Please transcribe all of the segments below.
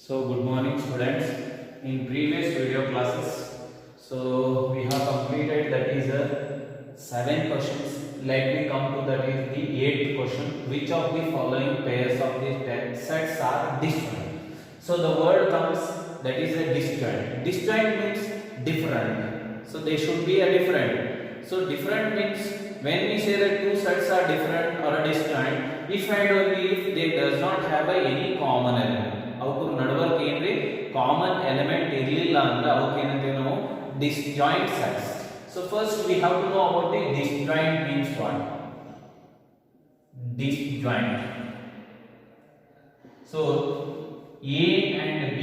So good morning students. In previous video classes, so we have completed that is a 7 questions. Let me come to that is the 8th question. Which of the following pairs of these sets are disjoint? So the word comes that is a disjoint. Disjoint means different. So they should be a different. So different means when we say that two sets are different or a disjoint, if and only if they does not have any common element. ಅವಕ್ಕೆ ನಡವರ್ಕ್ ಏನ್ರಿ common element ಇರಲಿಲ್ಲ ಅಂದ್ರೆ ಅವಕ್ಕೆ ಏನಂತೀವಿ ನಾವು disjoint sets. So first we have to know about the disjoint means what? Disjoint. So A and B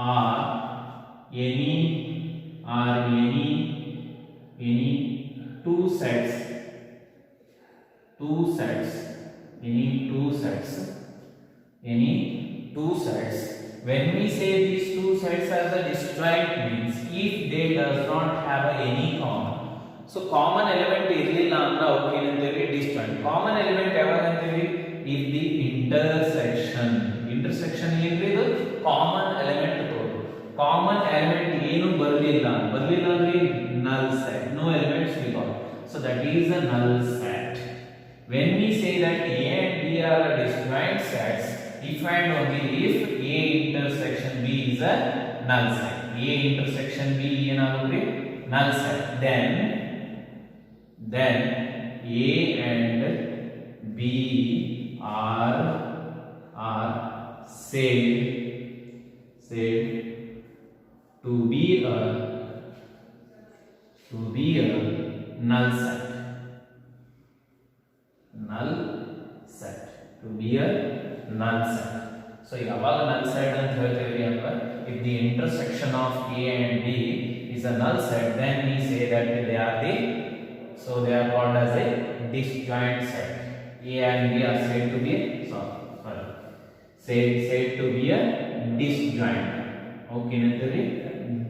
are any two sets when we say these two sets are the disjoint means if they does not have any common. So common element irilla andre avukku enantevi disjoint. Common element yavaga antevi if the intersection ಏನ್ರಿ ಇದು common element ತೋರು. Common element ಏನು ಬರಲಿಲ್ಲ ಅಂದ್ರೆ null set, no elements we got, so that is a null set. When we say that A and B are disjoint sets, if and only if A intersection B is a null set. A intersection B ಏನಾಗುತ್ತೆ null set. Then A and B are said to be a null set. To be a null set. So yaವಾಗ null set ಅಂತ ಹೇಳ್ತೀವಿ ಅಂದ್ರೆ if the intersection of A and B is a null set, then we say that they are called as a disjoint set. A and B are said to be said to be a disjoint. Okay, ನಂತರಿ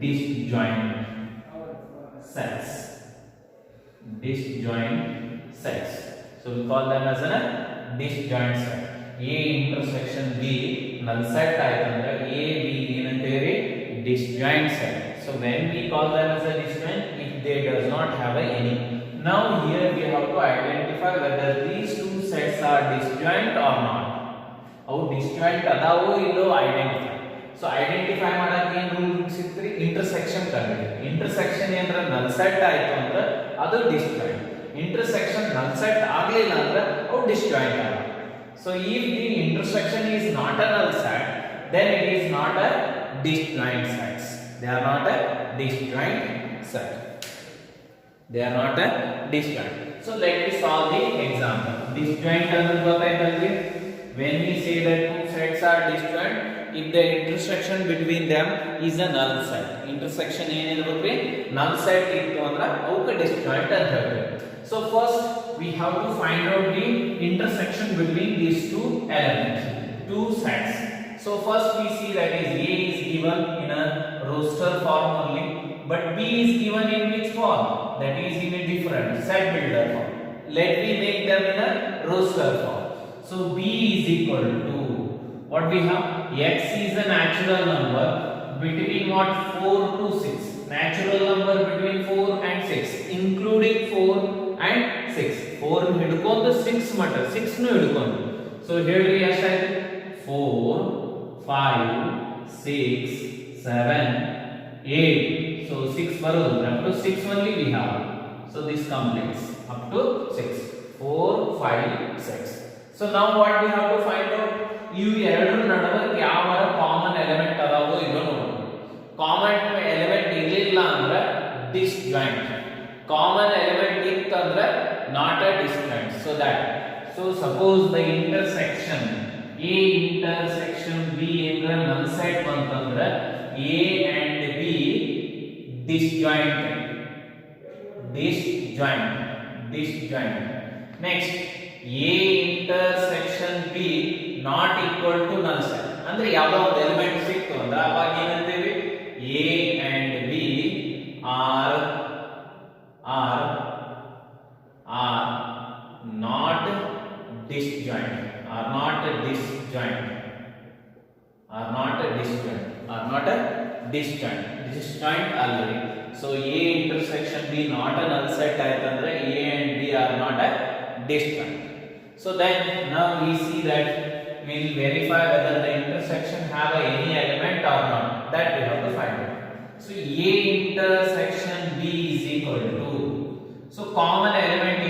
disjoint sets. So we call them as a disjoint set. A intersection B null set ಆಯ್ತಂದ್ರೆ A B ಏನಂತೀವಿ disjoint set. So when we call them as a disjoint if they does not have any. Now here we have to identify whether these two sets are disjoint or not. ಅವು disjoint ಅದಾವೋ ಇಲ್ಲೋ identify. So identify ಮಾಡಕ್ಕೆ ಏನು rule ಸಿಕ್ತ್ರಿ intersection ಕಂಡುಹಿಡಿ. Intersection ಏನಂದ್ರೆ null set ಆಯ್ತು ಅಂದ್ರೆ ಅದು disjoint. Intersection null set ಆಗಲಿಲ್ಲ ಅಂದ್ರೆ ಅವು disjoint ಆಗಲ್ಲ. So if the intersection is not a null set, then it is not a disjoint sets. They are not a disjoint set. So let me solve the example. Disjoint ಅಂದ್ರೆ ಗೊತ್ತಾಯ್ತಲ್ರಿ? When we say that two sets are disjoint, if the intersection between them is a null set. Intersection ಏನಿರಬೇಕ್ರಿ null set ಇತ್ತು ಅಂದ್ರೆ ಅವಕ್ಕೆ disjoint ಅಂತ ಹೇಳ್ತೀವಿ. So first we have to find out the intersection between these two elements, two sets. So first we see that is A is given in a roster form only, but B is given in which form? That is in a different set builder form. Let me make them in a roster form. So B is equal to what we have? X is a natural number between what 4 to 6. Natural number between 4 and 6, including 4 and 6. 4 ಹಿಡ್ಕೊಂಡು 6 ಮಟ 6 ನು ಹಿಡ್ಕೊಂಡು. So ಹೇಳ್ರಿ ಎಷ್ಟಾಯ್ತು 4 5 6 7 8. So 6 ಬರೋದು up to 6 only we have. So this completes up to 6. 4 5 6. So now what we have to find out? ಇವು ಎರಡರ ನಡುವೆ ಯಾವ ಕಾಮನ್ ಎಲಿಮೆಂಟ್ ಅದಾವೋ ಇಲ್ಲೋ ನೋಡೋಣ. ಕಾಮನ್ ಎಲಿಮೆಂಟ್ ಇರಲಿಲ್ಲ ಅಂದ್ರೆ disjoint. Common element ಇತ್ತು ಅಂದ್ರೆ not a disjoint. So suppose the intersection A intersection B ಅಂದ್ರೆ null set ಬಂತಂದ್ರೆ A and B disjoint. Next A intersection B not equal to null set. ಅಂದ್ರೆ ಯಾವುದೋ ಒಂದು ಎಲಿಮೆಂಟ್ ಸಿಕ್ತು ಅಂದ್ರೆ ಅವಾಗ ಏನಂತೀವಿ A and B are not disjoint. not a disjoint, are not a disjoint already. So A intersection B not a null set aitandre A and B are not a disjoint. So then now we see that we will verify whether the intersection have any element or not. That we have to find out. So A intersection B is equal to, so common element in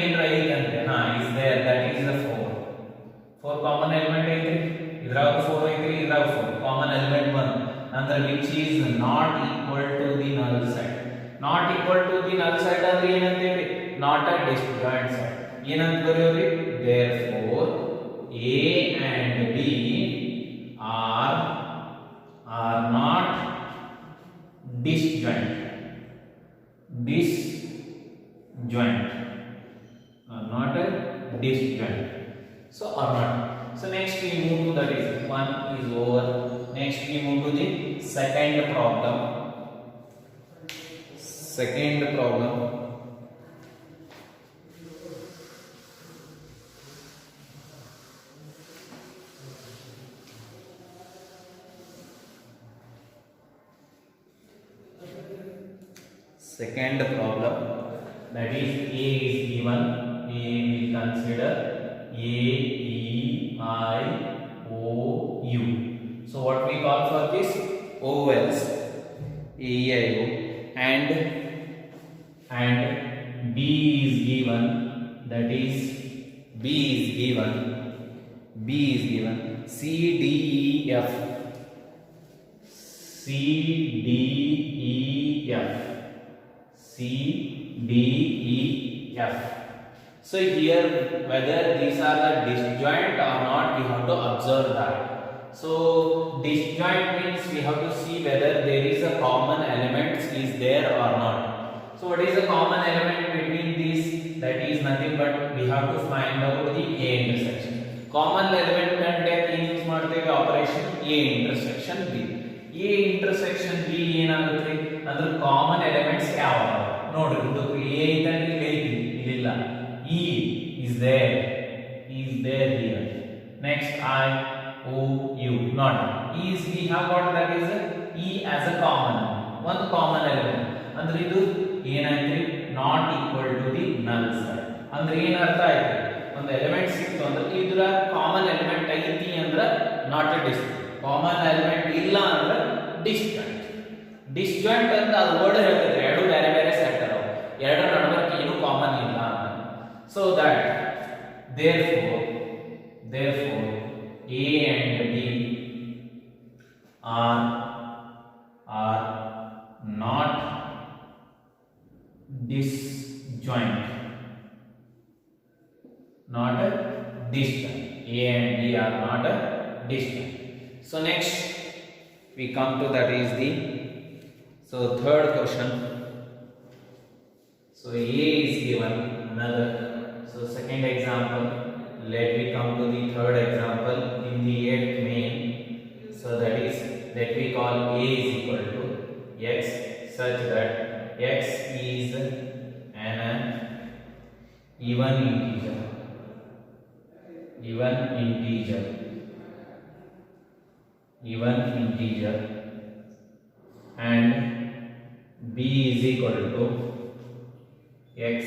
is there, that is the 4. 4 common element is 4 is 4 common element 1 and which is not equal to the null set. Not equal to the null set ಅಂದ್ರೆ ಏನಂತೇಳಿ, not a disjoint set. ಏನಂತ ಬರೆಯೋರಿ, therefore A and B are not disjoint are not a disjoint. So or not. So next we move to, that is one is over. Next we move to the second problem. Second problem. Second problem, that is A is given. A we consider A, E, I, O, U. So what we call for this? Ovals. A, E, I, O. And B is given. That is B is given C, D, E, F. C, D, E, F. C, D, E, F. So here whether these are the disjoint or not, we have to observe that. So disjoint means we have to see whether there is a common element is there or not. So what is the common element between these? That is nothing but we have to find out the A intersection. Common element ಕಂಡಕ್ಕೆ use ಮಾಡ್ತೇವೆ operation A intersection B. A intersection B ಏನಾಗುತ್ತೆ ಅಂದ್ರೆ common elements ಯಾವುದು ನೋಡ್ರಿ. A ಇದ್ದಂಗೆ ಇಲ್ಲ, E is there here. Next I, O, U, not E is, we have got that is E as a common one common element. ಅಂದ್ರೆ ಇದು ಏನಾಯ್ತು, not equal to the null set. ಅಂದ್ರೆ ಏನು ಅರ್ಥ ಆಯ್ತು, ಒಂದು ಎಲಿಮೆಂಟ್ ಸಿಕ್ತು ಅಂದ್ರೆ ಇದರ ಕಾಮನ್ ಎಲಿಮೆಂಟ್ ಐತಿ ಅಂದ್ರೆ not A disjoint. Common element ಇಲ್ಲ ಅಂದ್ರೆ disjoint. disjoint ಅಂತ ಅದು ವರ್ಡ್ ಹೇಳ್ತಾರೆ, ಎರಡು ಬೇರೆ ಬೇರೆ ಸೆಟ್ ಅದಾವ, ಎರಡರ ನಡುವೆ ಏನು ಕಾಮನ್ ಇಲ್ಲ. So that therefore A and B are not disjoint. Not a disjoint. A and B are not a disjoint. So next we come to, that is the, so third question. So A is given another. So second example, let me come to the third example in the 8th main. So that is, that we call A is equal to x such that x is an even integer and B is equal to x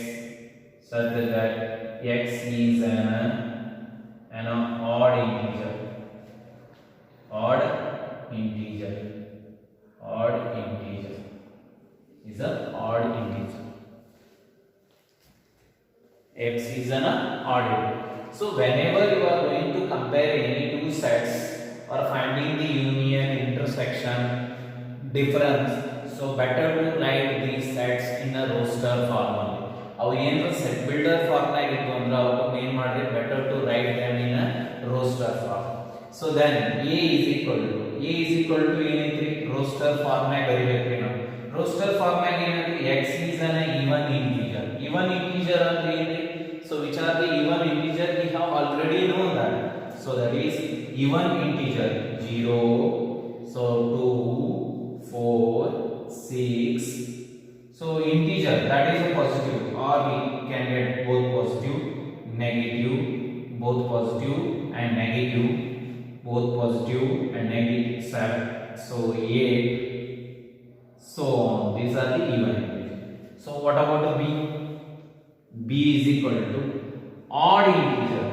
such that x is an odd integer is an odd integer. X is an odd integer. So whenever you are going to compare any two sets or finding the union, intersection, difference, so better to write these sets in a roster form. ಅವು ಏನು set builder form ಆಗಿತ್ತು ಅಂದ್ರೆ ಅವಕ್ಕೆ ಏನು ಮಾಡಿದ್ರೆ better to write them in a roster form. So then A is equal to ಏನೈತ್ರಿ, roster form ನಾಗ ಬರಿಬೇಕ್ರಿ ನಾವು. ರೋಸ್ಟರ್ ಫಾರ್ಮ್ ನಾಗ ಏನೈತಿ, x is an even integer ಅಂದ್ರೆ ಏನ್ರಿ, so which are the even integer, we have already known that. So that is even integer 0, so 2, 4, 6. So integer, that is a positive, or we can get both positive, negative, both positive and negative. both positive and negative 7, so 8, so on. These are the even integers. So what about the b? B is equal to odd integer,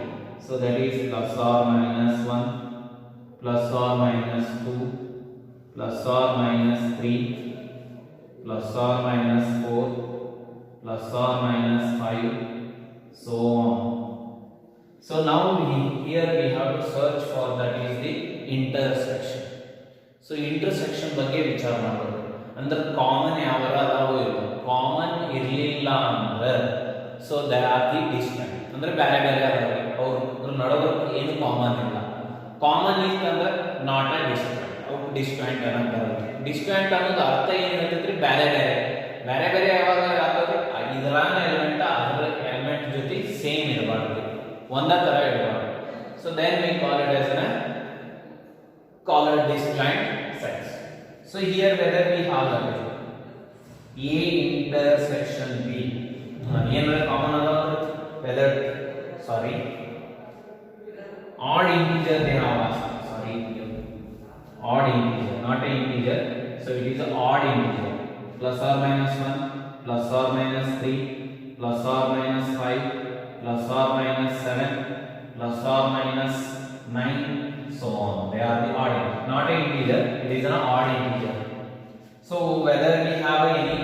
so that is plus or minus 1, plus or minus 2, plus or minus 3, plus or minus 4, plus or minus 5, so on. So now here we have to search for, that is the intersection. So intersection ಬಗ್ಗೆ ವಿಚಾರ ಮಾಡೋದು ಅಂದ್ರೆ common ಯಾವರ ಅದಾವು ಇರ್ತಾವ. Common ಇರಲಿಲ್ಲ ಅಂದ್ರೆ so they are the distant, ಅಂದ್ರೆ ಬೇರೆ ಬೇರೆ ಅದಾವ, ಅವ್ರ ನಡುವೆ ಏನು ಕಾಮನ್ ಇಲ್ಲ. ಕಾಮನ್ ಇತ್ತಂದ್ರೆ ನಾಟ್ ಅ ಡಿಸ್ಟೆಂಟ್, ಅವು ಡಿಸ್ಟೆಂಟ್ ಅನ್ನೋದು ಬರುತ್ತೆ. ಡಿಸ್ಟೆಂಟ್ ಅನ್ನೋದು ಅರ್ಥ ಏನಿರ್ತೈತ್ರಿ, ಬೇರೆ ಬೇರೆ ಬೇರೆ ಬೇರೆ ಯಾವಾಗ ಆಗ್ತದೆ, ಇದರ ಎಲಿಮೆಂಟ್ ಅದರ ಎಲಿಮೆಂಟ್ ಜೊತೆ ಸೇಮ್ ಇರಬಾರ್ದು, ಒಂದೇ ತರ ಇರಬಾರ್ದು. So then we call it as disjoint sets. So here whether we have that A intersection B, ಏನರ ಕಾಮನ್ ಅದ, whether sorry odd integer they have asked, sorry odd integer, not a integer, so it is an odd integer, plus or minus 1, plus or minus 3, plus or minus 5, plus or minus 7, plus or minus 9, so on. They are the odd integer, not a integer, it is an odd integer. So whether we have any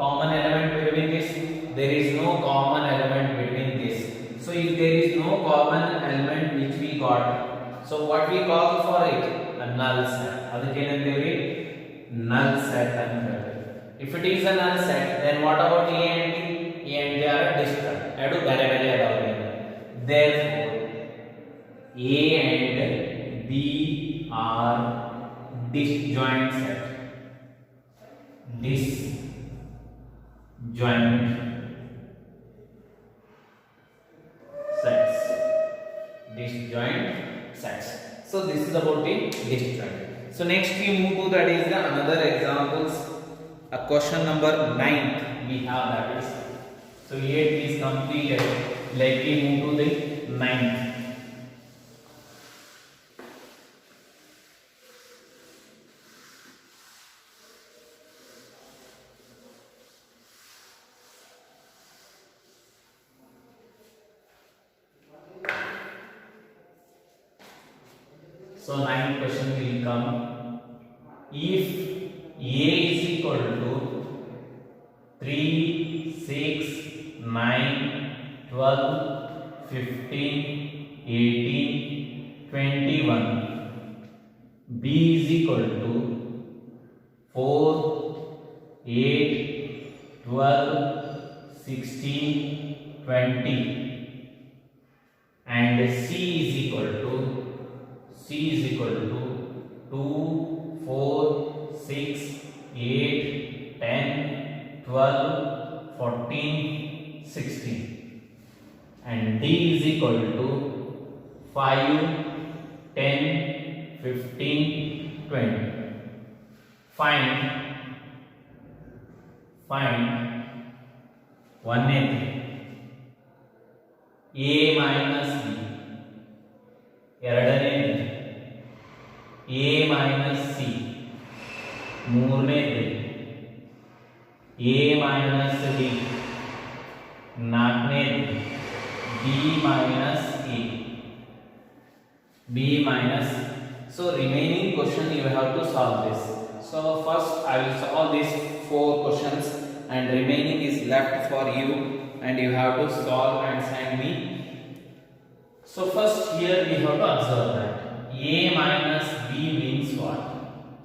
common element between this, there is no common element between this. So if there is no common element which we got, so what we call for it, a null set. ಅದಕ್ಕೆ ಏನಂತೀವಿ, null set ಅಂತ ಹೇಳ್ತೀವಿ. If it is a null set, then what about A and B? A and B are distinct, ಎರಡು ಬೇರೆ ಬೇರೆ ಅದಾವೆ. Therefore A and B are disjoint set. Disjoint sets. Disjoint sets. So this is about the disjoint. So next we move to, that is the another examples. A question number 9 we have, that is. So 8 is completed. Let me move to the 9th. So 9th question will come. If A is equal to 3, 6, 9, 12, 15, 18, 21, B is equal to 4, 8, 12, 16, 20, and C is equal to 2, 4, 6, 8, 10, 12, 14, 16, and D is equal to 5, 10, 15, 20. Find 180 A minus B, ಎರಡನೇದು A minus C, ಮೂರನೇದು A minus D, ನಾಲ್ಕನೇದು B minus A, B minus. So remaining question you have to solve this. So first I will solve these 4 questions and remaining is left for you, and you have to solve and send me. So first here we have to observe that A minus B means what?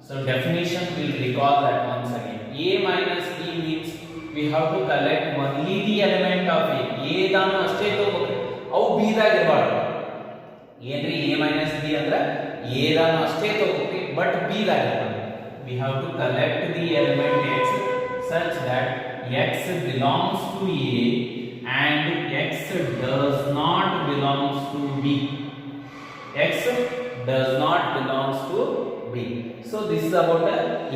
So definition will recall that once again. A minus B means we have to collect only the element of A. A ದಾನು ಅಷ್ಟೇ ತಗೋಬೇಕು, ಅವು B ದಾಗ ಇರಬಾರ್ದು. ಏನ್ರಿ A minus B ಅಂದ್ರೆ A ದಾನು ಅಷ್ಟೇ ತಗೋಬೇಕು, but B ದಾಗ ಇರಬಾರ್ದು. We have to collect the element X such that X belongs to A and X does not belongs to B. X does not belongs to B. So this is about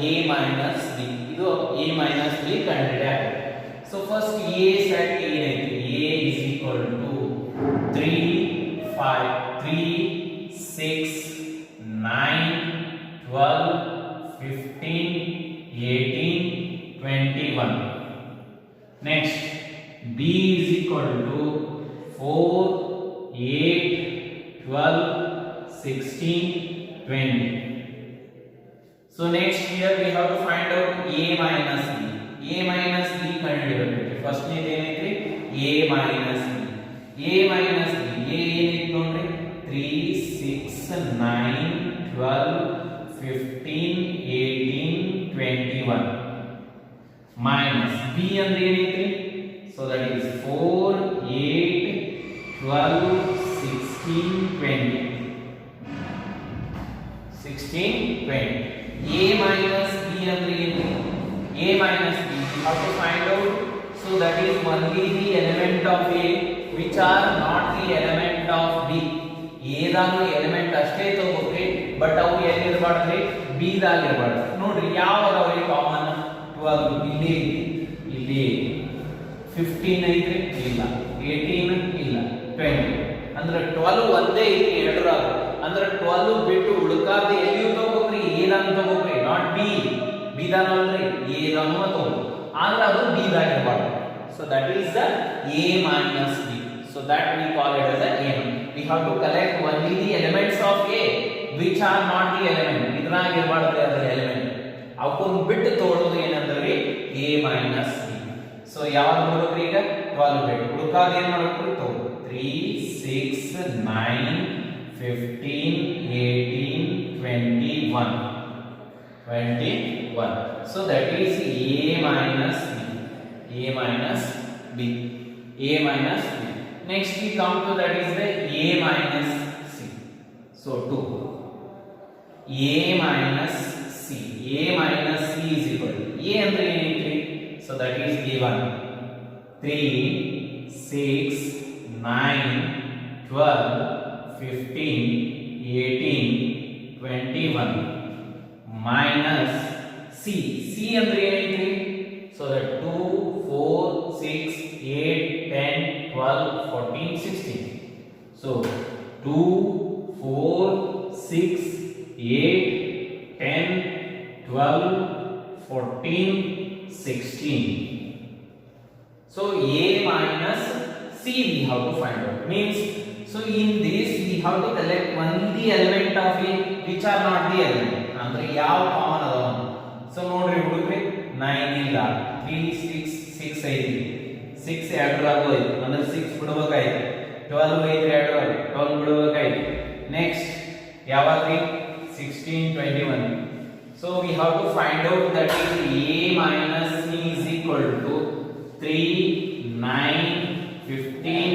A minus B. Idu A minus B ಕಂಡುಹಿಡಿಯ. So first A set ಏನೈತಿ? A is equal to 3, 5, 3, 6, 9, 12, 15, 18, 21. Next, B is equal to 4, 8, 12, 16, 20. So next here we have to find out A minus B. A minus B ಕಂಡುಹಿಡಿಯಬೇಕು. First ನೇದು ಏನೈತ್ರಿ? A minus B. A minus B. A ಏನೈತಿ ನೋಡ್ರಿ? 3, 6, 9, 12, 15, 18, 21. Minus B ಅಂದ್ರೆ ಏನೈತಿ? So that is 4, 8, 12, 16, 20. 16, 20. A minus B ಅಂದ್ರೆ ಏನು? A minus B, you have to find out. So that is only the element of A which are not the element of B. A ದಾನು element ಅಷ್ಟೇ ತಗೋಬೇಕು, but ಅವು ಎಲ್ಲಿ ಇರಬಾರ್ದು? B ದಾಗ ಇರಬಾರ್ದು. ನೋಡ್ರಿ ಯಾವ ಅದಾವ್ರಿ ಕಾಮನ್? 12 ಇಲ್ಲಿ ಇಲ್ಲಿ 15 ಐತ್ರಿ ಇಲ್ಲ, 18 ಇಲ್ಲ, 20. ಅಂದ್ರೆ 12 ಒಂದೇ ಐತಿ ಎರಡರಾಗ. ಅಂದ್ರೆ 12 ಬಿಟ್ಟು ಉಳಿಕಾದ ಎಲ್ಲಿಯೂ ತಗೋಬೇಕ್ರಿ? A ದಾನ ತಗೋಬೇಕ್ರಿ, ನಾಟ್ B. B ದಾನ ಅಲ್ರಿ, A ದಾನ ತಗೋಬೇಕು. ಆದ್ರೆ ಅದು B ದಾಗ ಇರಬಾರ್ದು. So that is the A minus B. So that we call it as a A. We have to collect only the elements of A which are not the element. ಇದ್ರಾಗ ಇರಬಾರ್ದು ಅದರ element. ಅವಕ್ಕೊಂದು ಬಿಟ್ಟು ತಗೊಳ್ಳೋದು ಏನಂದ್ರೆ A minus B. So ಯಾವಾಗ ನೋಡ್ಬೇಕ್ರಿ? ಈಗ 12 ಬಿಟ್ಟು ಉಳಿಕಾದ ಏನ್ ಮಾಡ್ಬೇಕ್ರಿ? ತಗೋ 3, 6, 9, 15, 18, 21. 21. So that is A minus B. A minus B. A minus B. Next we come to that is the A minus C. So 2. A minus C. A minus C is equal to A andre ಏನೈತ್ರಿ? So that is given 3, 6, 9, 12, 15, 18, 21. Minus C. C ಅಂದ್ರೆ ಏನೈತ್ರಿ? So that 2, 4, 6, 8, 10, 12, 14, 16. So 2, 4, 6, 8, 10, 12, 14, 16. So A minus C we have to find out. Means, so in this we have to collect only element of A which are not the element. ಅಂದ್ರೆ ಯಾವ common ಅದಾವ? So ನೋಡ್ರಿ ಹುಡುಗ್ರಿ 9 ಇಲ್ಲ, 3, 6, 6 ಐತಿ, 6 ಎರಡರಾಗೂ ಐತಿ, ಅಂದ್ರೆ 6 ಬಿಡಬೇಕಾಯ್ತು. 12 ಐತಿ ಎರಡರಾಗ, 12 ಬಿಡಬೇಕಾಯ್ತು. Next ಯಾವಾಗ್ರಿ? 16, 21. So we have to find out that is A minus C is equal to 3, 9, 15,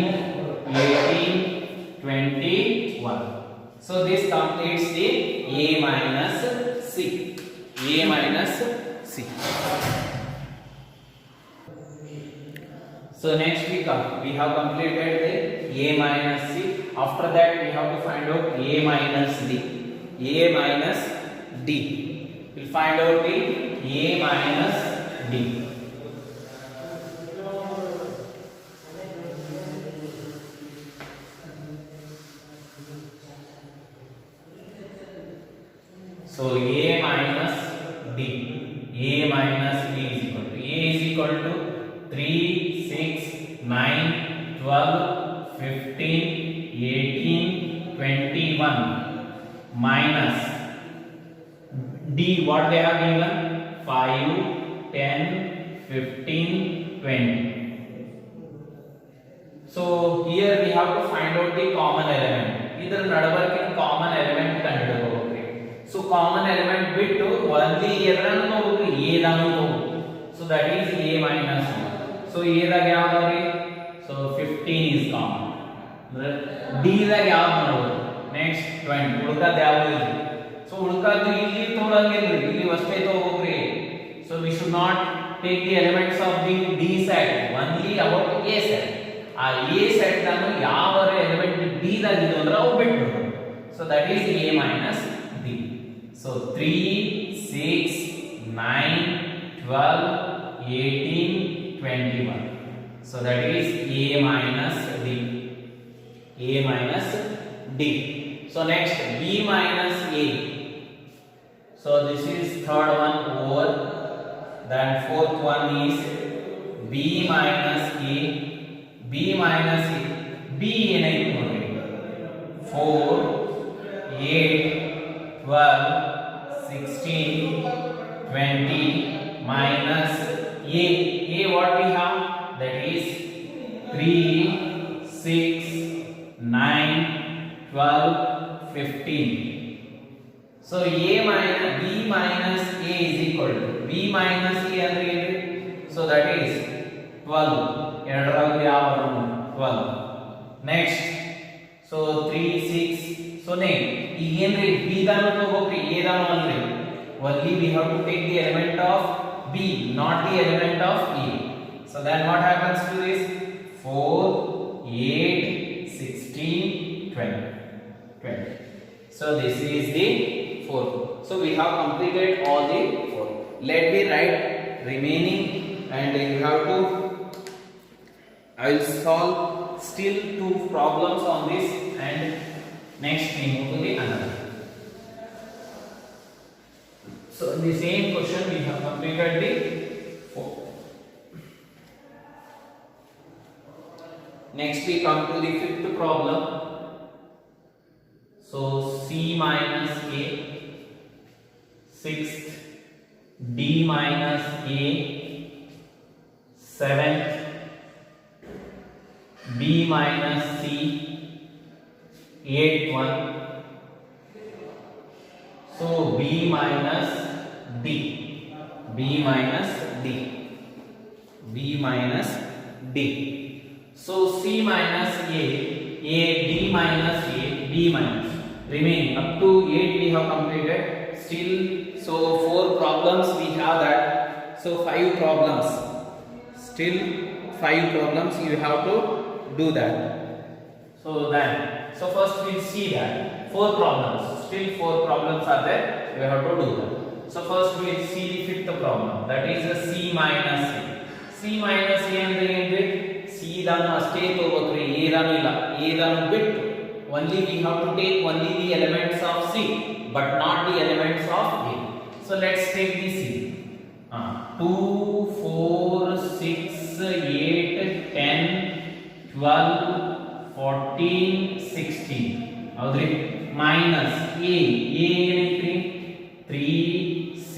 18, 21. So this completes the A minus C. A minus C. So next we have completed the A minus C. After that we have to find out A minus D. A minus D. We'll find out the A minus D. So A minus D. A minus D is equal to A is equal to 3, 6, 9, 12, 15, 18, 21 minus D. What they have given? 5, 10, 15, 20. So here we have to find out the common element. ಇದರ ನಡಬರ್ಕಿನ common element ಕಂಡುಹಿಡಿಯಬೇಕು. So common element ಬಿಟ್ಟು only ಎರಡನ್ನು ತಗೋಬೇಕು, A ದಾನು ತಗೋಬೇಕು. So that is A minus 1. So A ದಾಗ ಯಾವ್ದಾವ್ರಿ? So 15 is common. D ದಾಗ ಯಾವ್ದು ನೋಡೋದು? Next 20. ಉಳ್ಕಾದ ಯಾವ್ದು ಇಲ್ಲ. So ಉಳ್ಕಾದ್ದು ಇಲ್ಲಿ ತಗೊಳಂಗಿಲ್ರಿ, ಇಲ್ಲಿ ಅಷ್ಟೇ ತಗೋಬೇಕ್ರಿ. So we should not take the elements of the D set, only about A set. ಆ A set ದಾನು ಯಾವ ಎಲಿಮೆಂಟ್ D ದಾಗ ಇದೆ ಅಂದ್ರೆ ಅವು ಬಿಟ್ಬಿಡು. So that is A minus D. So 3, 6, 9, 12, 18, 21. So that is A minus D. A minus D. So next B minus A. So this is third one over. Then fourth one is B minus A. B minus A. B ಏನಾಯ್ತು ನೋಡಿ 4 8 12 16 20 minus A. A what we have? That is 3 6 9 12 15. So A minus B minus A is equal to B minus A ಅಂದ್ರೆ ಏನು? So that is 12. ಎರಡರಲ್ಲಿ ಯಾವ 12. Next. So 3 6. So next ಈಗ ಏನ್ರಿ B ದಾನು ತಗೋಬೇಕು A ದಾನು ಅಲ್ರಿ. Only we have to take the element of B, not the element of A. So then what happens to this? 4 8 16 20. So this is the 4. So we have completed all the 4. Let me write remaining, and you have to, I will solve still 2 problems on this, and next we move to the another. So in the same question we have completed the 4. Next we come to the 5th problem. So C minus A, 6th D minus A, 7th B minus C, 8th one. So B minus D, B minus D, B minus D. So C minus A, D minus A, B minus. Remaining up to 8 we have completed. Still, so 4 problems we have that. So 5 problems. Still 5 problems you have to do that. So then, so first we'll see that 4 problems. Still 4 problems are there. You have to do that. So first we'll see the 5th problem. That is a C minus A. C minus A ಅಂದ್ರೆ ಏನ್ರಿ? C ದಾನು ಅಷ್ಟೇ ತಗೋಬೇಕ್ರಿ, A ದಾನು ಇಲ್ಲ. A ದಾನು ಬಿಟ್ಟು only we have to take only the elements of C, but not the elements of A. So let's take the C. 2 4 6 8 10 12 14 16 ಹೌದ್ರಿ. Minus A ಏನೈತ್ರಿ? 3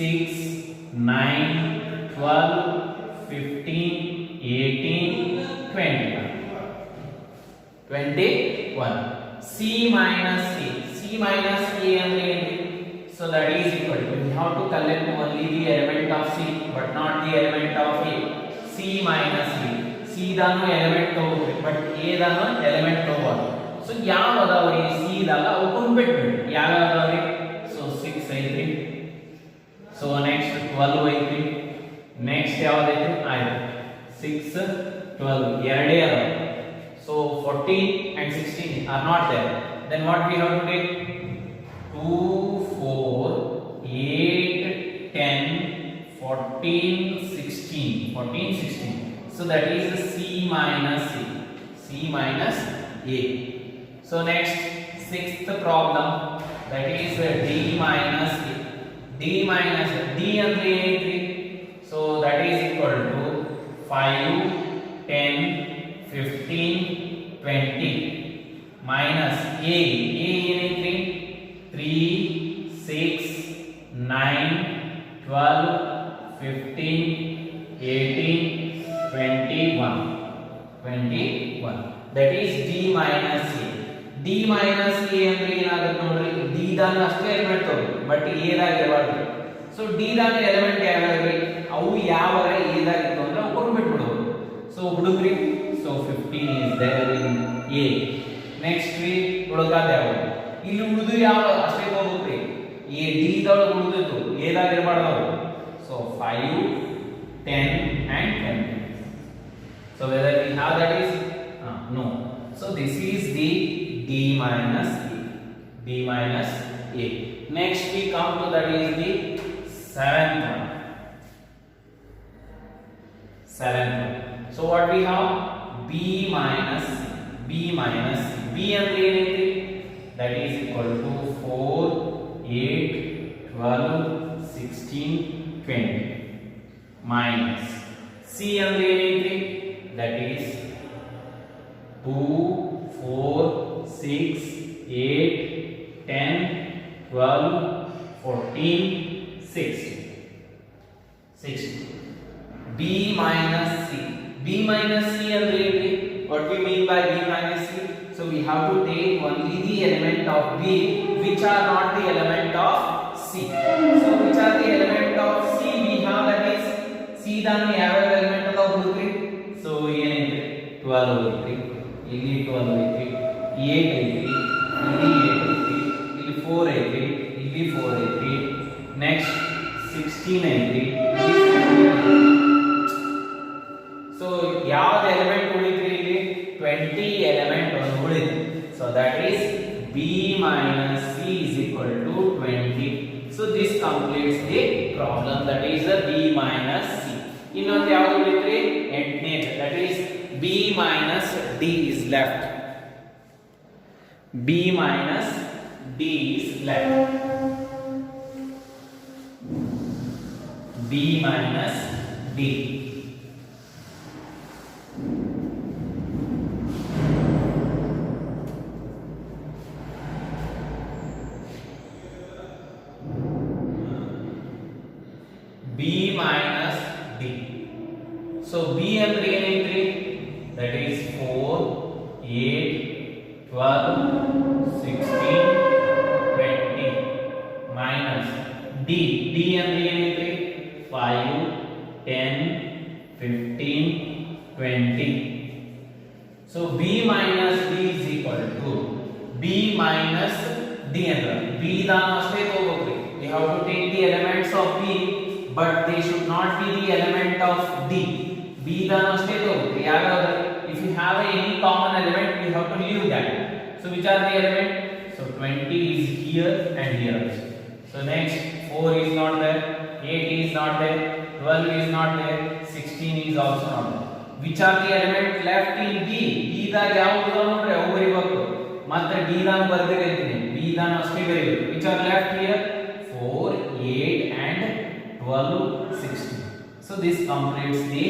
6 9 12 15 18 21. C minus A. C minus A ಅಂದ್ರೆ ಏನು? So that is equal to, we have to collect only the element of C, but not the element of A. C minus A. C ದಾನು element ತಗೋಬೇಕು, but A ದಾನು element ತಗೋಬಾರ್ದು. So ಯಾವ ಅದಾವ್ರಿ C ದಾಗ ಅವನ್ನ ಬಿಟ್ಬಿಡಿ. ಯಾವ ಅದಾವ್ರಿ? ಸೊ 6 ಐತ್ರಿ. ಸೊ ನೆಕ್ಸ್ಟ್ 12 ಐತ್ರಿ. ನೆಕ್ಸ್ಟ್ ಯಾವ್ದೈತಿ? 6 12 ಎರಡೇ ಅದಾವ. So 14 and 16 are not there. Then what we have to take? 2 4 8 10 14 16 14 16. So that is C minus A. C minus A. So next 6th problem, that is D minus A. D minus D andre ಏನೈತ್ರಿ? So that is equal to 5 10 15 20 minus A. A ಏನೈತ್ರಿ? 3 6 9 12 15 18 21. That is D minus A. D minus A ಅಂದ್ರೆ ಏನಾಗುತ್ತೆ ನೋಡ್ರಿ? D ದಾನ ಅಷ್ಟೇ element ತಗೋಬೇಕು, but A ದಾಗ ಇರಬಾರ್ದು. So D ದಾಗ element ಯಾವ್ಯಾವ್ರಿ? ಅವು ಯಾವಾರ A ದಾಗ ಇತ್ತು ಅಂದ್ರೆ ಅವು ಬಿಟ್ಬಿಡೋದು. ಸೊ ಹುಡುಗ್ರಿ, so 15 is there in A. Next we ಹುಡುಕಾದ ಯಾವುದು? ಇಲ್ಲಿ ಉಳಿದು ಯಾವ ಅಷ್ಟೇ ತಗೋಬೇಕ್ರಿ. A D ದೊಳಗೆ ಉಳಿದಿತ್ತು, A ದಾಗ ಇರಬಾರ್ದು. So 5 10 and 20. So whether we have that is no. So this is the D minus A. D minus A. Next we come to that is the 7th one. So what we have? B minus C. B minus C. B ಅಂದ್ರೆ ಏನೈತಿ? that is equal to 4, 8, 12, 16, 20 minus C ಅಂದ್ರೆ ಏನೈತಿ that is 2, 4, 6, 8, 10, 12, 14, 16. B minus C. B minus C ಅಂದ್ರೆ ಏನ್ರಿ? What we mean by B minus C? So we have to take only the element of B which are not the element of C. So which are the element of C we have, that is C ದಾನು ಯಾವ element ಅದಾವ ಹುಡುಗ್ರಿ? So ಏನೈತ್ರಿ? 12 ಐತ್ರಿ, ಇಲ್ಲಿ 12 ಐತ್ರಿ, 8 ಐತ್ರಿ, ಇಲ್ಲಿ 8 ಐತ್ರಿ, ಇಲ್ಲಿ 4 ಐತ್ರಿ, ಇಲ್ಲಿ 4 ಐತ್ರಿ, ನೆಕ್ಸ್ಟ್ 16 ಐತ್ರಿ, ಇಲ್ಲಿ 16 ಐತ್ರಿ. So ಯಾವ್ದು ಎಲಿಮೆಂಟ್ ಉಳಿತ್ರಿ ಇಲ್ಲಿ? 20 ಎಲಿಮೆಂಟ್ ಒಂದು ಉಳಿತು. So that is B minus C is equal to 20. So this completes the problem, that is the B minus C. ಇನ್ನೊಂದು ಯಾವುದು ಉಳಿತ್ರಿ? 8ನೇ, that is B minus D is left. B minus D is left. B minus D. B minus D. So B ಅಂದ್ರೆ ಏನೈತ್ರಿ? That is 4, 8, 12, 16, 20 minus D. D ಅಂದ್ರೆ ಏನೈತ್ರಿ? 5, 10, 15, 20. So B minus D is equal to B minus D ಅಂದ್ರೆ B ದಾನ ಅಷ್ಟೇ ತಗೋಬೇಕ್ರಿ. We have to take the elements of B, but they should not be the element of D. B ದಾನ ಅಷ್ಟೇ ತಗೋಬೇಕ್ರಿ. ಯಾವ್ಯಾವ್ದು? If you have any common element, we have to leave that. So which are the element? So 20 is here and here also. So next 4 is not there, 8 is not there, 12 is not there, 16 is also not there. Which are the element left in B? B ದಾಗ ಯಾವುದು ನೋಡ್ರಿ ಅವು ಬರಿಬೇಕು. ಮತ್ತೆ D ದಾನ ಬರ್ದಿರ್ತೀನಿ, B ದಾನ ಅಷ್ಟೇ ಬರಿಬೇಕು. Which are left here? 4, 8 and 12, 16. So this completes the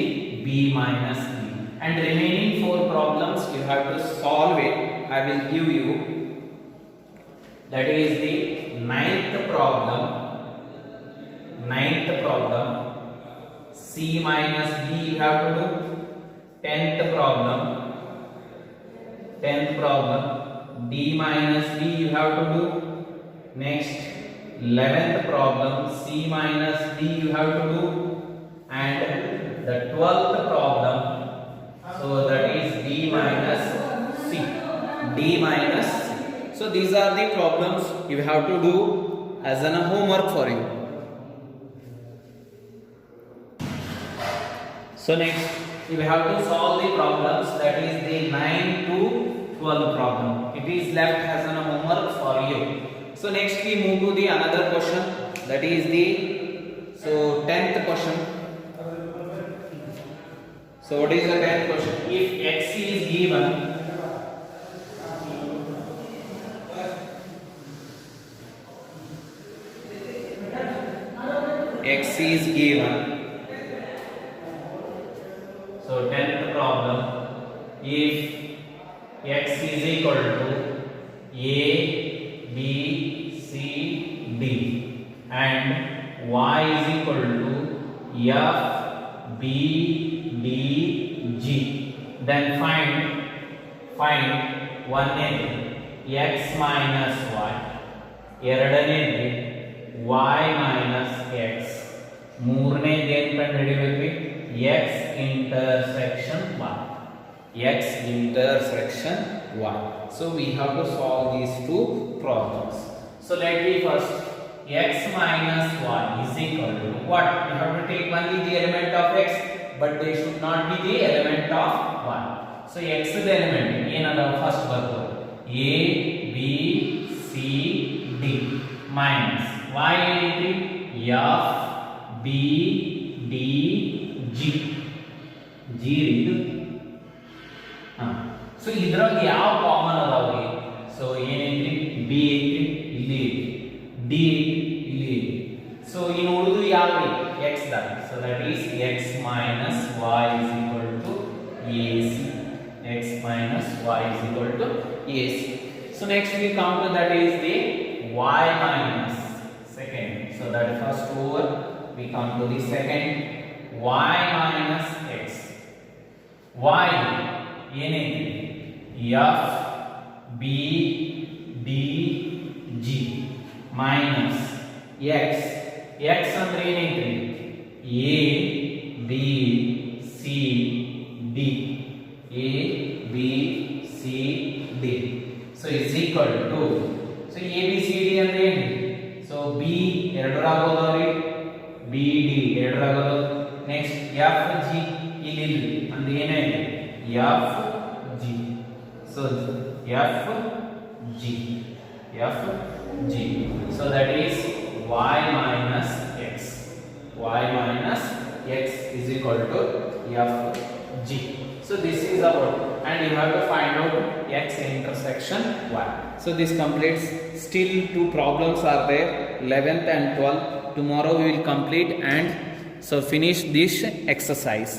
B minus D. And remaining 4 problems you have to solve it. I will give you. That is the 9th problem. 9th problem. C minus D you have to do. 10th problem. 10th problem. D minus D you have to do. Next 11th problem. C minus D you have to do. And the 12th problem. So that is D minus C. D minus C. So these are the problems you have to do as an homework for you. So next you have to solve the problems, that is the 9 to 12 problem. It is left as an homework for you. So next we move to the another question, that is the 10th question. So what is the 10th question? If x is given, x is given. So 10th problem, if x is equal to a, b, c, d and y is equal to f, b, d, g, then find ಒಂದನೇದು x minus y, ಎರಡನೇದು y minus x, ಮೂರನೇದು ಏನು ಕಂಡುಹಿಡಿಯಬೇಕು? x intersection y. X intersection y. So we have to solve these two problems. So let me first, x minus y is equal to what? We have to take only the element of x, but they should not be the element of y. So x is the element. ಏನದ first ಬರ್ಬೋದು a, b, c, d minus y ಏನೈತಿ? f, b, d, g. g ಇದು so ಇದ್ರಾಗ ಯಾವ common ಅದಾವ್ರಿ? So ಏನೈತಿ? ಯಾವ್ರಿ x ದಾಗ. So that is x minus y is equal to AC. X minus y is equal to AC. So next we come to that is the y minus second. So that first over we come to the second y minus x. y ಏನೈತಿ f b d g minus x. x ಅಂದ್ರೆ ಏನೈತಿ a b c d. a b c d. So is equal to, so a b c d ಅಂದ್ರೆ ಏನು, so b ಎರಡರಾಗೋದವ್ರಿ, b d ಎರಡರಾಗೋದು. Next f g ಇಲ್ಲಿ ಅಂದ್ರೆ ಏನಾಯ್ತು f g. So f g. So that is y minus x. y minus x is equal to f g. So this is our, and you have to find out x intersection y. So this completes. Still two problems are there, 11th and 12th. Tomorrow we will complete and so finish this exercise.